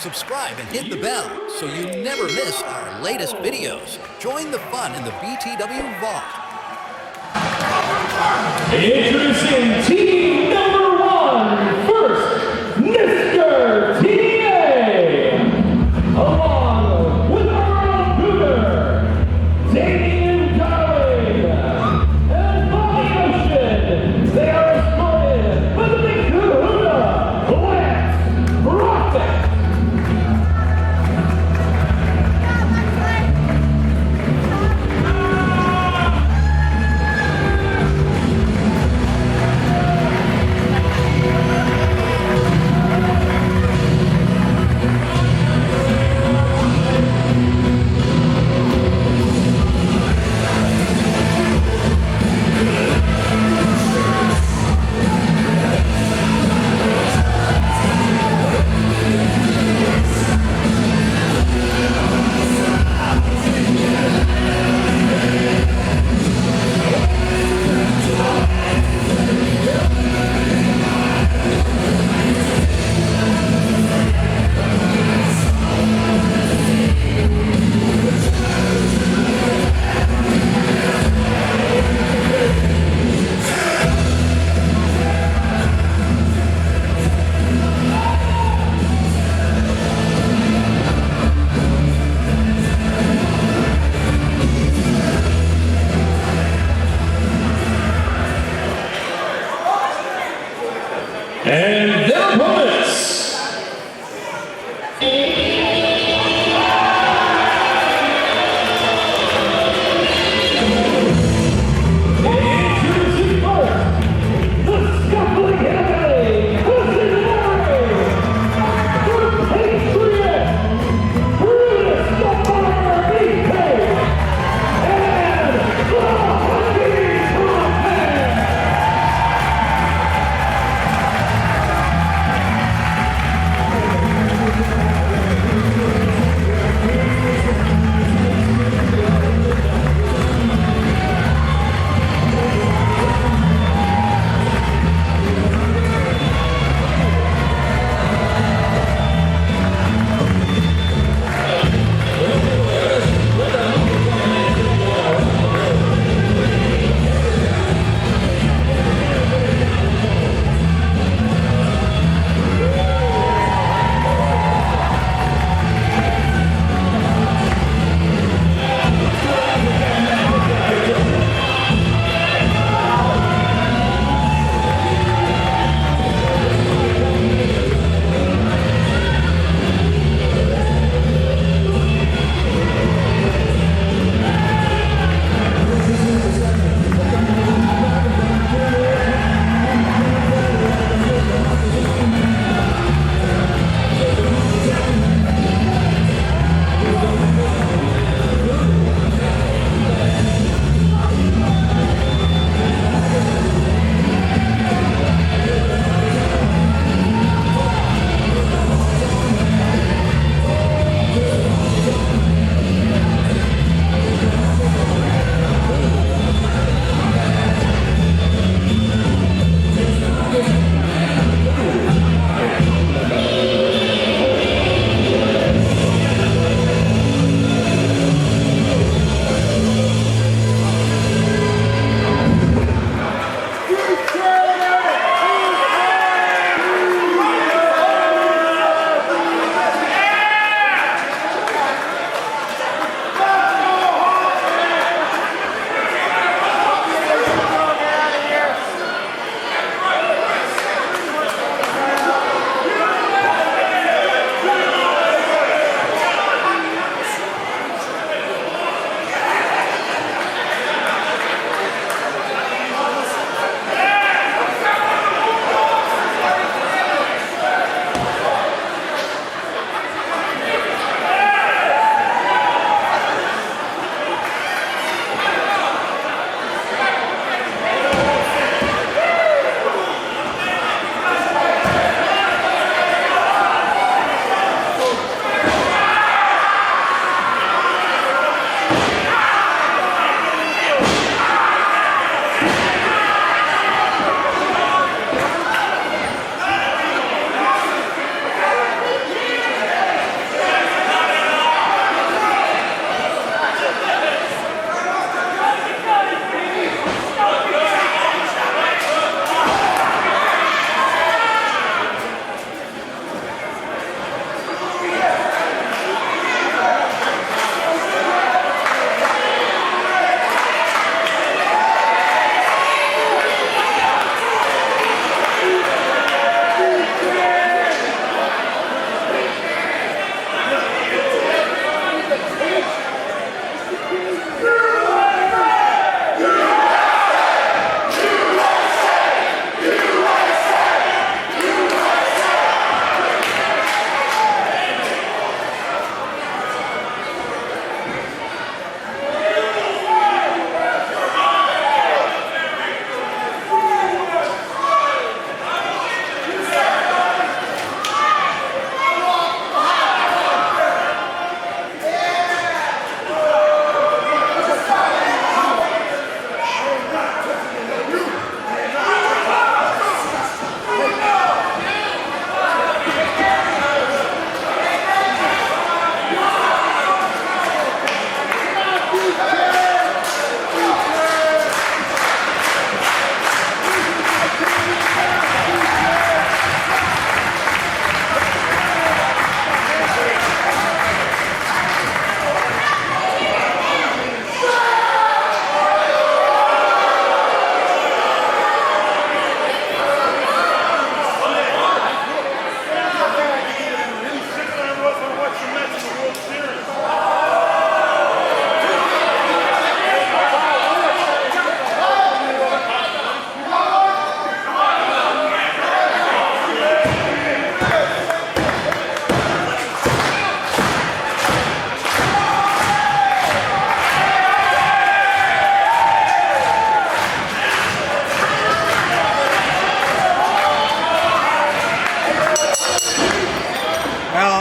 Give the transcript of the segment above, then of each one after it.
subscribe and hit the bell so you never miss our latest videos. Join the fun in the BTW Vault. Introducing team number 1, first, Mr. TA, along with Earl Cooter, Damien Darling, and Bobby Ocean. They are escorted by the Big Kahuna, Let's Rock It!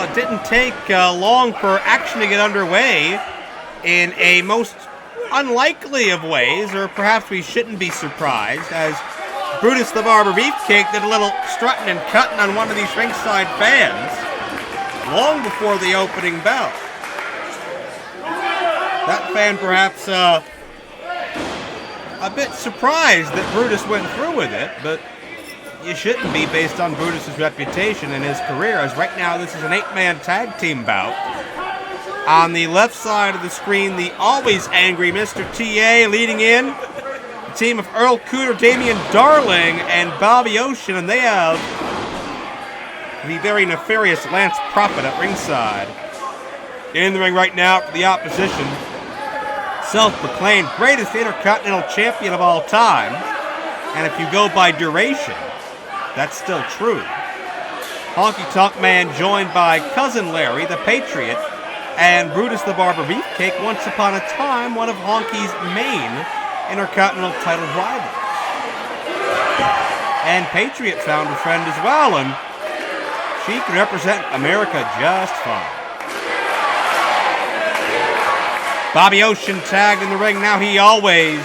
Well, it didn't take long for action to get underway in a most unlikely of ways, or perhaps we shouldn't be surprised, as Brutus the Barber Beefcake did a little strutting and cutting on one of these ringside fans long before the opening bell. That fan perhaps a bit surprised that Brutus went through with it, but you shouldn't be based on Brutus's reputation and his career, as right now this is an 8-man tag team bout. On the left side of the screen, the always angry Mr. TA leading in. The team of Earl Cooter, Damien Darling, and Bobby Ocean, and they have the very nefarious Lance Prophet at ringside. In the ring right now for the opposition, self-proclaimed greatest Intercontinental Champion of all time. And if you go by duration, that's still true. Honky Tonk Man joined by Cousin Larry, the Patriot, and Brutus the Barber Beefcake, once upon a time one of Honky's main Intercontinental title rivals. And Patriot found a friend as well, and she can represent America just fine. Bobby Ocean tagged in the ring. Now he always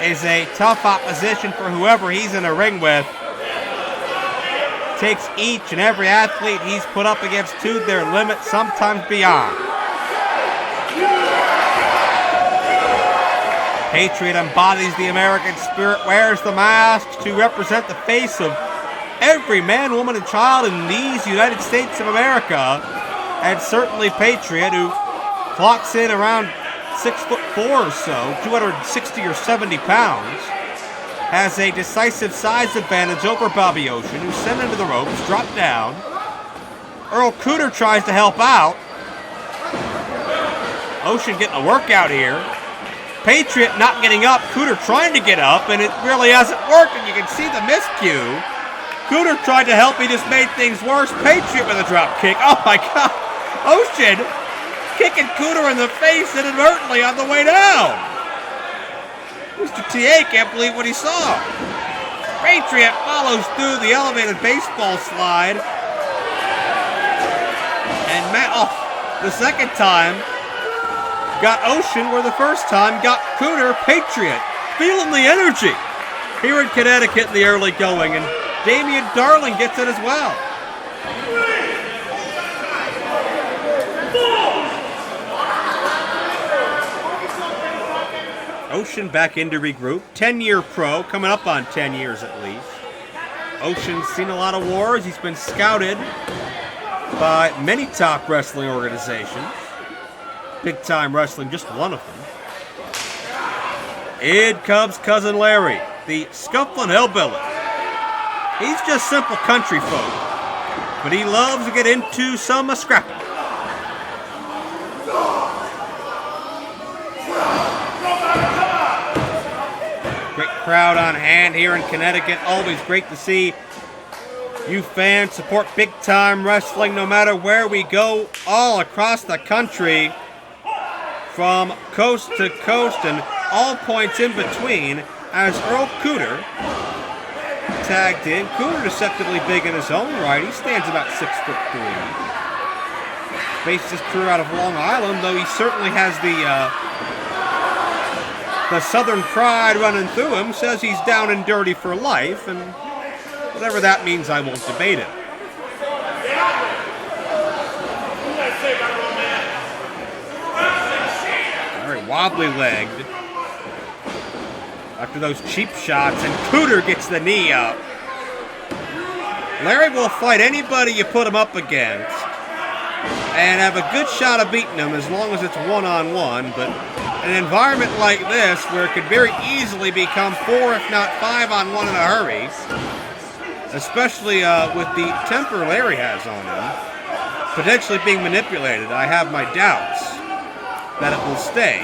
is a tough opposition for whoever he's in a ring with. Takes each and every athlete he's put up against to their limit, sometimes beyond. Patriot embodies the American spirit, wears the mask to represent the face of every man, woman, and child in these United States of America. And certainly Patriot, who clocks in around 6'4" or so, 260 or 70 pounds, has a decisive size advantage over Bobby Ocean, who's sent into the ropes, dropped down. Earl Cooter tries to help out. Ocean getting a workout here. Patriot not getting up, Cooter trying to get up, and it really hasn't worked, and you can see the miscue. Cooter tried to help, he just made things worse. Patriot with a drop kick. Oh my God. Ocean kicking Cooter in the face inadvertently on the way down. Mr. TA can't believe what he saw. Patriot follows through the elevated baseball slide. And the second time got Ocean, where the first time got Cooter. Patriot feeling the energy here in Connecticut in the early going, and Damien Darling gets it as well. Ocean back in to regroup. 10-year pro, coming up on 10 years at least. Ocean's seen a lot of wars. He's been scouted by many top wrestling organizations. Big Time Wrestling, just one of them. In comes Cousin Larry, the scuffling hillbilly. He's just simple country folk, but he loves to get into some scrapping. Great crowd on hand here in Connecticut. Always great to see you fans support Big Time Wrestling no matter where we go, all across the country, from coast to coast and all points in between, as Earl Cooter tagged in. Cooter deceptively big in his own right. He stands about 6'3". Based his career out of Long Island, though he certainly has the Southern pride running through him. Says he's down and dirty for life, and whatever that means, I won't debate it. Very wobbly-legged after those cheap shots, and Cooter gets the knee up. Larry will fight anybody you put him up against and have a good shot of beating him as long as it's one-on-one, but in an environment like this where it could very easily become 4 if not 5-on-1 in a hurry, especially with the temper Larry has on him, potentially being manipulated, I have my doubts that it will stay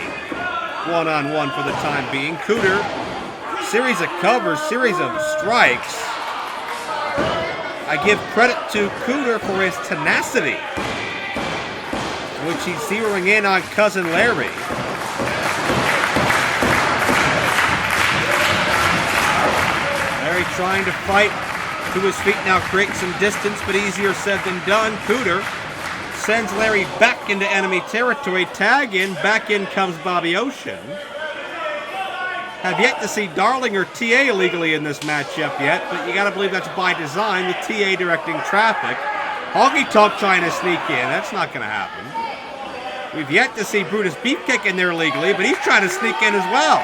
one-on-one for the time being. Cooter, series of covers, series of strikes. I give credit to Cooter for his tenacity, which he's zeroing in on Cousin Larry. Larry trying to fight To his feet now, creates some distance, but easier said than done. Cooter sends Larry back into enemy territory. Tag in. Back in comes Bobby Ocean. Have yet to see Darling or TA legally in this matchup yet, but you got to believe that's by design, with TA directing traffic. Honky Tonk trying to sneak in. That's not going to happen. We've yet to see Brutus Beefcake in there legally, but he's trying to sneak in as well.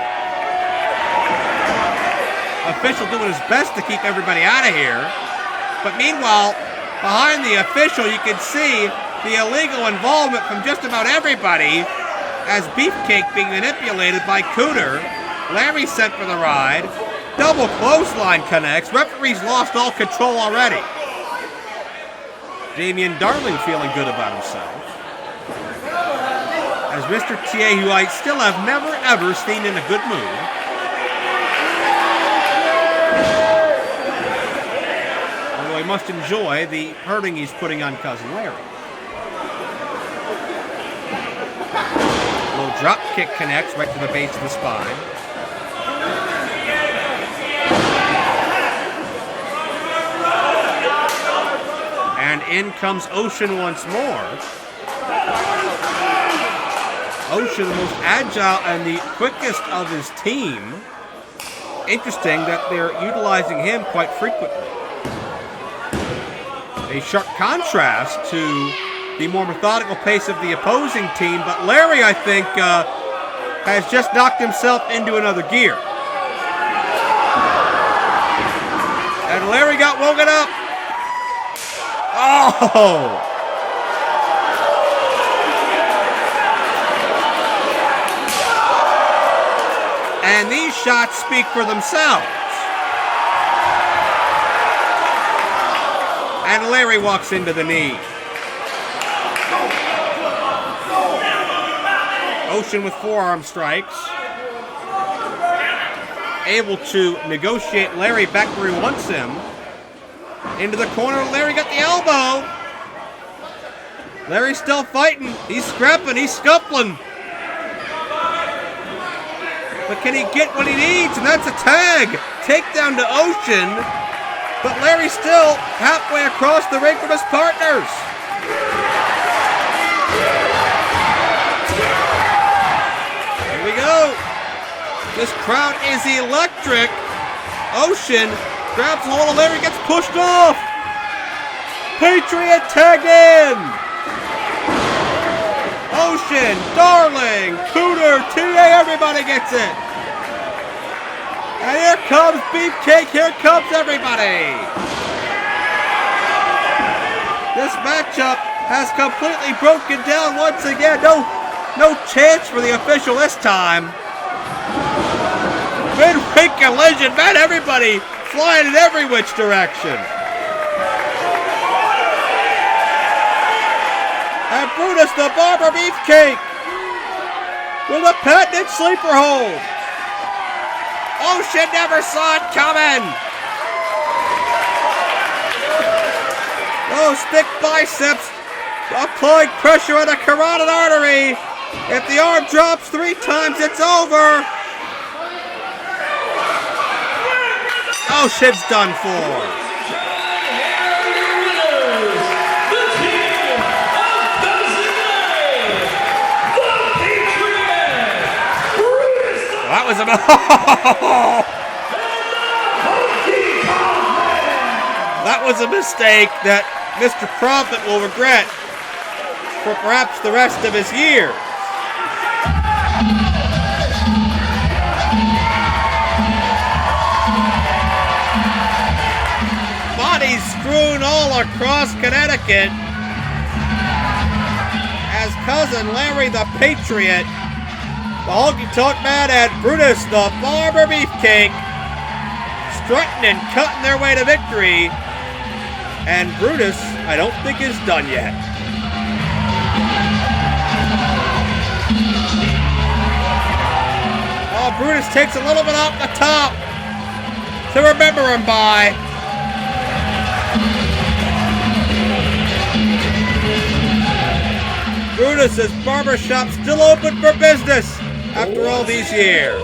Official doing his best to keep everybody out of here. But meanwhile, behind the official, you can see the illegal involvement from just about everybody as Beefcake being manipulated by Cooter. Larry sent for the ride. Double clothesline connects. Referee's lost all control already. Damien Darling feeling good about himself. As Mr. TA, who I still have never ever seen in a good mood. Although I must enjoy the hurting he's putting on Cousin Larry. A little drop kick connects right to the base of the spine. And in comes Ocean once more. Ocean, the most agile and the quickest of his team. Interesting that they're utilizing him quite frequently. A sharp contrast to the more methodical pace of the opposing team, but Larry, I think, has just knocked himself into another gear. And Larry got woken up. Oh! And these shots speak for themselves. And Larry walks into the knee. Ocean with forearm strikes. Able to negotiate Larry back where he wants him. Into the corner, Larry got the elbow. Larry's still fighting. He's scrapping, he's scuffling. But can he get what he needs? And that's a tag. Takedown to Ocean. But Larry's still halfway across the ring from his partners. Here we go. This crowd is electric. Ocean grabs a hold of Larry, gets pushed off. Patriot tagged in. Ocean, Darling, Cooter, TA, everybody gets it. And here comes Beefcake, here comes everybody. This matchup has completely broken down once again. No chance for the official this time. Mid-ring collision, man, everybody flying in every which direction. And Brutus the Barber Beefcake with a patented sleeper hold. Ocean never saw it coming. Those thick biceps applying pressure on a carotid artery. If the arm drops 3 times, it's over. Ocean's done for. That was a that was a mistake that Mr. Prophet will regret for perhaps the rest of his years. Bodies strewn all across Connecticut as Cousin Larry the Patriot, the Honky Tonk Man, and Brutus the Barber Beefcake strutting and cutting their way to victory. And Brutus, I don't think, is done yet. Oh, Brutus takes a little bit off the top to remember him by. Brutus's barbershop still open for business after all these years.